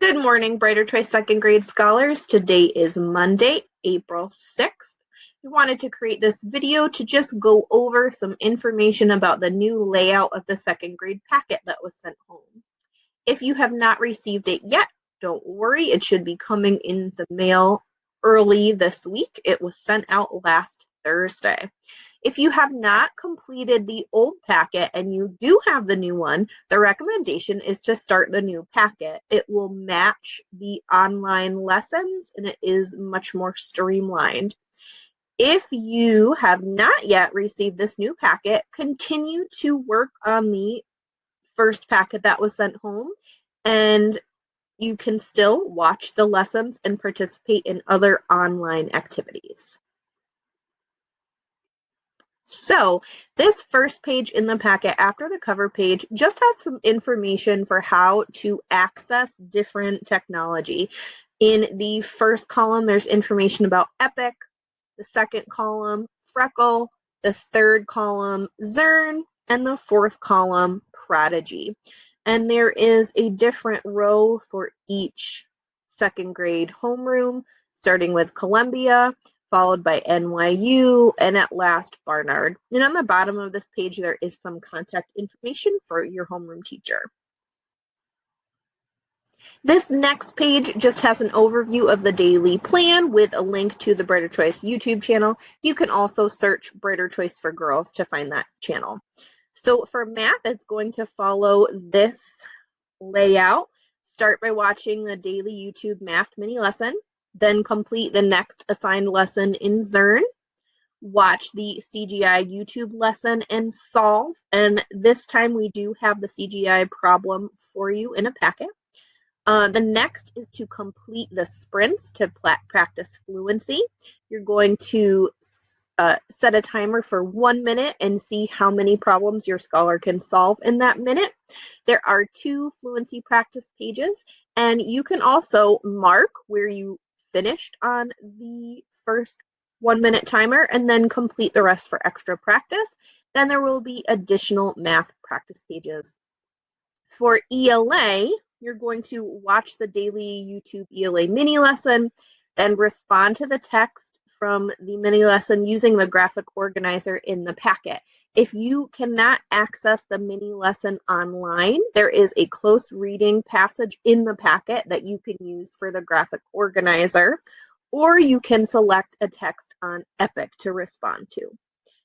Good morning, Brighter Choice second grade scholars. Today is Monday, April 6th. We wanted to create this video to just go over some information about the new layout of the second grade packet that was sent home. If you have not received it yet, don't worry, it should be coming in the mail early this week. It was sent out last Thursday. If you have not completed the old packet and you do have the new one, the recommendation is to start the new packet. It will match the online lessons and it is much more streamlined. If you have not yet received this new packet, continue to work on the first packet that was sent home, and you can still watch the lessons and participate in other online activities. So this first page in the packet after the cover page just has some information for how to access different technology. In the first column, there's information about Epic, the second column, Freckle, the third column, Zearn, and the fourth column, Prodigy. And there is a different row for each second grade homeroom, starting with Columbia, followed by NYU, and at last Barnard. And on the bottom of this page, there is some contact information for your homeroom teacher. This next page just has an overview of the daily plan with a link to the Brighter Choice YouTube channel. You can also search Brighter Choice for Girls to find that channel. So for math, it's going to follow this layout. Start by watching the daily YouTube math mini lesson, then complete the next assigned lesson in Zearn. Watch the CGI YouTube lesson and solve. And this time we do have the CGI problem for you in a packet. The next is to complete the sprints to practice fluency. You're going to set a timer for 1 minute and see how many problems your scholar can solve in that minute. There are 2 fluency practice pages, and you can also mark where you finished on the first 1 minute timer and then complete the rest for extra practice. Then there will be additional math practice pages. For ELA, you're going to watch the daily YouTube ELA mini lesson, then respond to the text from the mini lesson using the graphic organizer in the packet. If you cannot access the mini lesson online, there is a close reading passage in the packet that you can use for the graphic organizer, or you can select a text on Epic to respond to.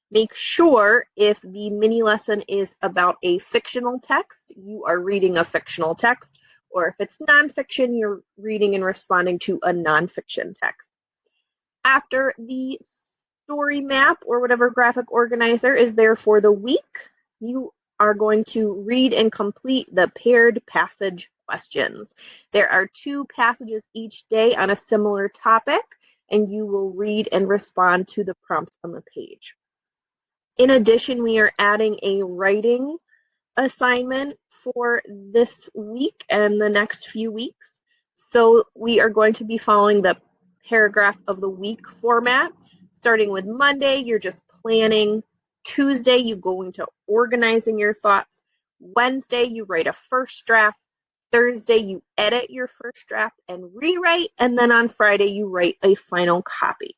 Make sure if the mini lesson is about a fictional text, you are reading a fictional text, or if it's nonfiction, you're reading and responding to a nonfiction text. After the story map or whatever graphic organizer is there for the week, you are going to read and complete the paired passage questions. There are 2 passages each day on a similar topic, and you will read and respond to the prompts on the page. In addition, we are adding a writing assignment for this week and the next few weeks. So we are going to be following the paragraph of the week format. Starting with Monday, you're just planning. Tuesday, you go into organizing your thoughts. Wednesday, you write a first draft. Thursday, you edit your first draft and rewrite. And then on Friday, you write a final copy.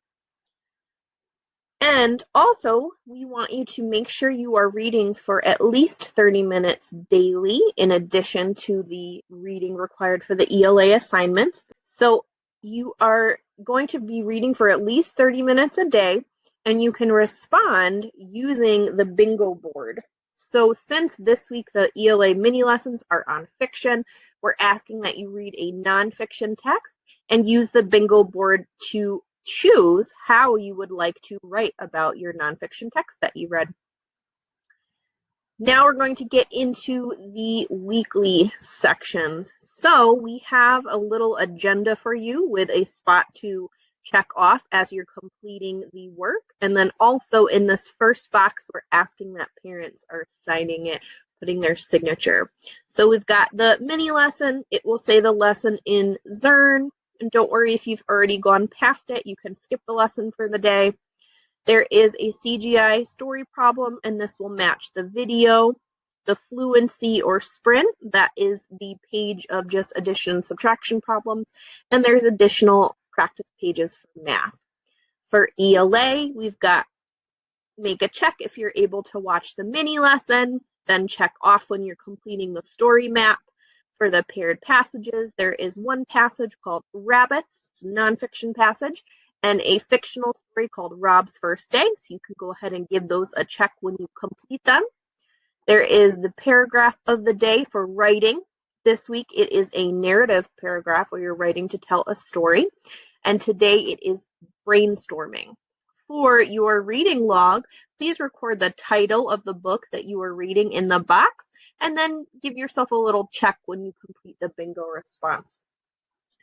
And also, we want you to make sure you are reading for at least 30 minutes daily, in addition to the reading required for the ELA assignments. So you are going to be reading for at least 30 minutes a day, and you can respond using the bingo board. So since this week the ELA mini lessons are on fiction, we're asking that you read a nonfiction text and use the bingo board to choose how you would like to write about your nonfiction text that you read. Now we're going to get into the weekly sections. So we have a little agenda for you with a spot to check off as you're completing the work. And then also in this first box, we're asking that parents are signing it, putting their signature. So we've got the mini lesson. It will say the lesson in Zearn. And don't worry if you've already gone past it, you can skip the lesson for the day. There is a CGI story problem, and this will match the video. the fluency or sprint, that is the page of just addition and subtraction problems, and there's additional practice pages for math. For ELA, we've got make a check if you're able to watch the mini lesson, then check off when you're completing the story map. For the paired passages, there is one passage called Rabbits, it's a nonfiction passage, and a fictional story called Rob's First Day, so you can go ahead and give those a check when you complete them. There is the paragraph of the day for writing. This week it is a narrative paragraph where you're writing to tell a story, and today it is brainstorming. For your reading log, please record the title of the book that you are reading in the box, and then give yourself a little check when you complete the bingo response.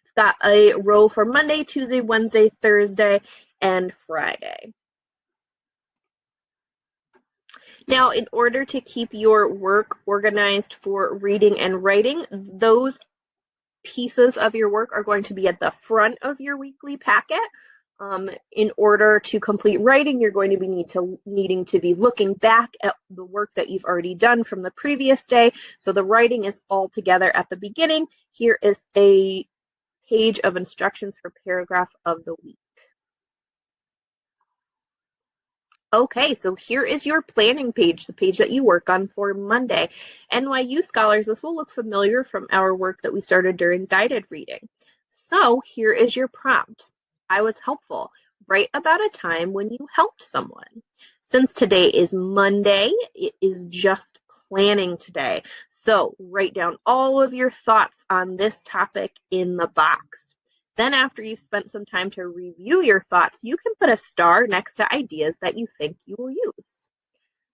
It's got a row for Monday, Tuesday, Wednesday, Thursday, and Friday. Now, in order to keep your work organized for reading and writing, those pieces of your work are going to be at the front of your weekly packet. In order to complete writing, you're going to be needing to be looking back at the work that you've already done from the previous day. So the writing is all together at the beginning. Here is a page of instructions for paragraph of the week. Okay, so here is your planning page, the page that you work on for Monday. NYU scholars, this will look familiar from our work that we started during guided reading. So here is your prompt. I was helpful. Write about a time when you helped someone. Since today is Monday, it is just planning today. So write down all of your thoughts on this topic in the box. Then after you've spent some time to review your thoughts, you can put a star next to ideas that you think you will use.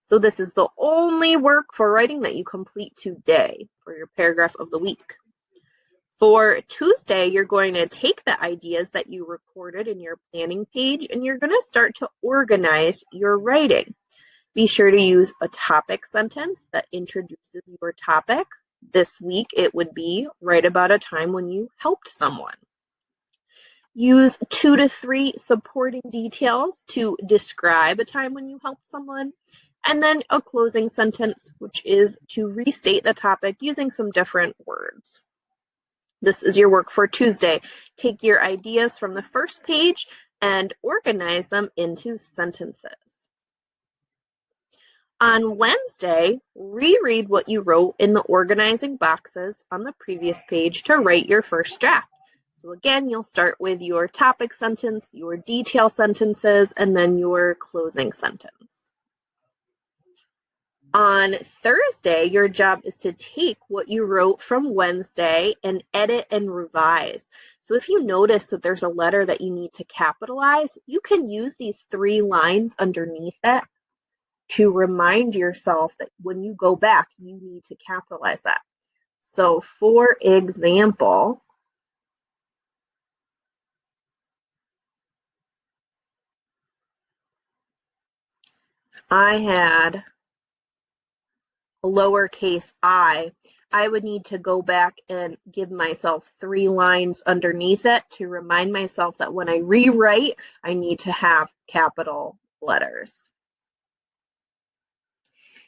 So this is the only work for writing that you complete today for your paragraph of the week. For Tuesday, you're going to take the ideas that you recorded in your planning page and you're going to start to organize your writing. Be sure to use a topic sentence that introduces your topic. This week, it would be write about a time when you helped someone. Use 2 to 3 supporting details to describe a time when you helped someone. And then a closing sentence, which is to restate the topic using some different words. This is your work for Tuesday. Take your ideas from the first page and organize them into sentences. On Wednesday, reread what you wrote in the organizing boxes on the previous page to write your first draft. So again, you'll start with your topic sentence, your detail sentences, and then your closing sentence. On Thursday, your job is to take what you wrote from Wednesday and edit and revise. So if you notice that there's a letter that you need to capitalize, you can use these 3 lines underneath it to remind yourself that when you go back, you need to capitalize that. So for example, I had a lowercase I would need to go back and give myself 3 lines underneath it to remind myself that when I rewrite, I need to have capital letters.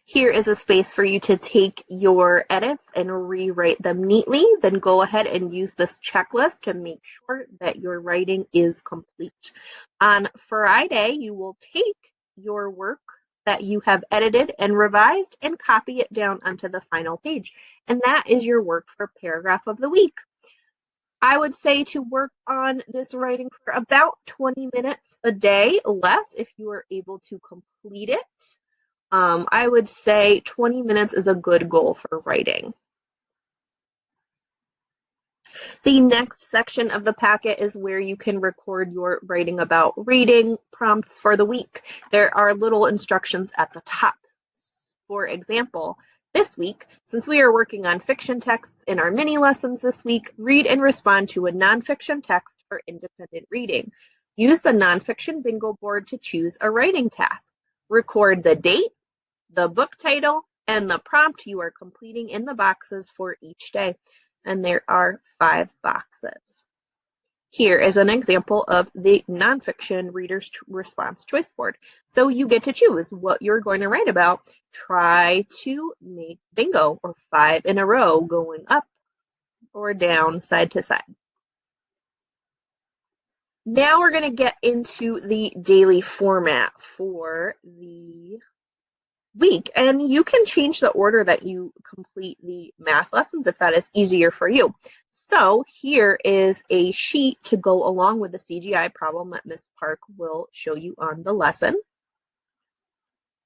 Here is a space for you to take your edits and rewrite them neatly. Then go ahead and use this checklist to make sure that your writing is complete. On Friday, you will take your work that you have edited and revised and copy it down onto the final page. And that is your work for paragraph of the week. I would say to work on this writing for about 20 minutes a day, less if you are able to complete it. I would say 20 minutes is a good goal for writing. The next section of the packet is where you can record your writing about reading prompts for the week. There are little instructions at the top. For example, this week, since we are working on fiction texts in our mini lessons this week, read and respond to a nonfiction text for independent reading. Use the nonfiction bingo board to choose a writing task. Record the date, the book title, and the prompt you are completing in the boxes for each day. And there are 5 boxes. Here is an example of the nonfiction reader's response choice board. So you get to choose what you're going to write about. Try to make bingo, or 5 in a row going up or down, side to side. Now we're going to get into the daily format for the week, and you can change the order that you complete the math lessons if that is easier for you. So here is a sheet to go along with the CGI problem that Ms. Park will show you on the lesson.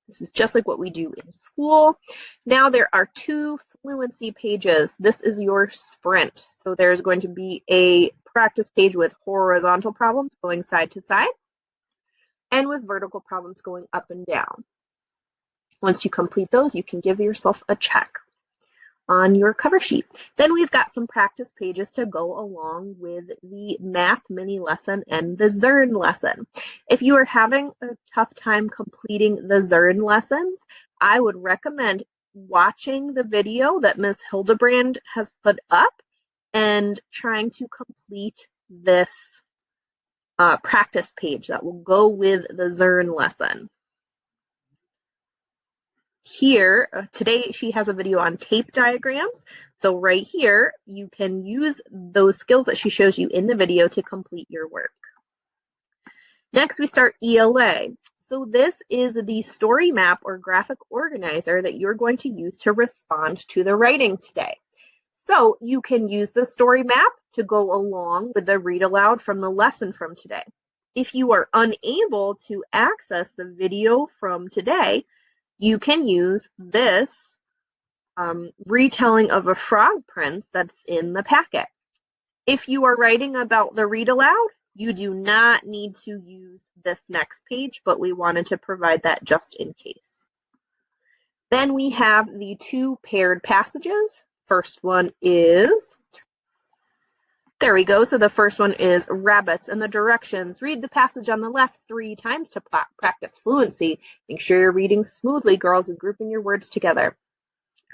This is just like what we do in school. Now there are 2 fluency pages. This is your sprint. So there's going to be a practice page with horizontal problems going side to side and with vertical problems going up and down. Once you complete those, you can give yourself a check on your cover sheet. Then we've got some practice pages to go along with the math mini lesson and the Zern lesson. If you are having a tough time completing the Zern lessons, I would recommend watching the video that Ms. Hildebrand has put up and trying to complete this practice page that will go with the Zern lesson. Here, today she has a video on tape diagrams. So right here, you can use those skills that she shows you in the video to complete your work. Next, we start ELA. So this is the story map or graphic organizer that you're going to use to respond to the writing today. So you can use the story map to go along with the read aloud from the lesson from today. If you are unable to access the video from today, you can use this retelling of a frog prince that's in the packet. If you are writing about the read aloud, you do not need to use this next page, but we wanted to provide that just in case. Then we have the 2 paired passages. First one is, there we go. So the first one is rabbits and the directions. Read the passage on the left 3 times to practice fluency. Make sure you're reading smoothly, girls, and grouping your words together.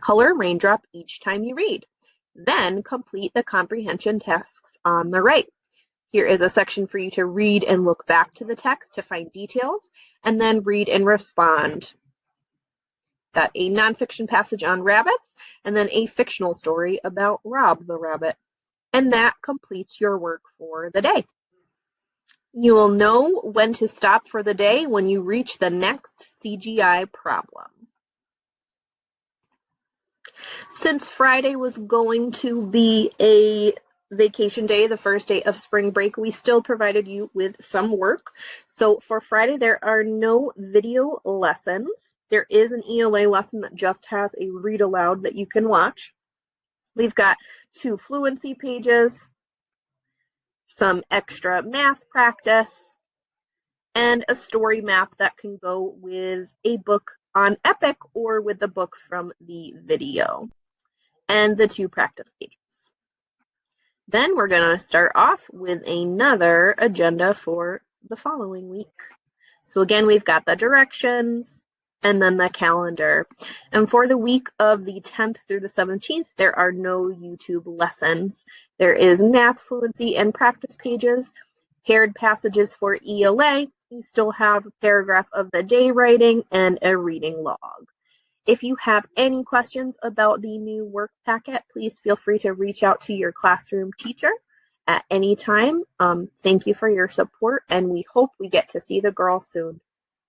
Color raindrop each time you read. Then complete the comprehension tasks on the right. Here is a section for you to read and look back to the text to find details, and then read and respond. Got a nonfiction passage on rabbits, and then a fictional story about Rob the rabbit. And that completes your work for the day. You will know when to stop for the day when you reach the next CGI problem. Since Friday was going to be a vacation day, the first day of spring break, we still provided you with some work. So for Friday, there are no video lessons. There is an ELA lesson that just has a read aloud that you can watch. We've got 2 fluency pages, some extra math practice, and a story map that can go with a book on Epic or with the book from the video, and the 2 practice pages. Then we're going to start off with another agenda for the following week. So again, we've got the directions and then the calendar. And for the week of the 10th through the 17th, there are no YouTube lessons. There is math fluency and practice pages, paired passages for ELA. You still have a paragraph of the day writing and a reading log. If you have any questions about the new work packet, please feel free to reach out to your classroom teacher at any time. Thank you for your support, and we hope we get to see the girls soon.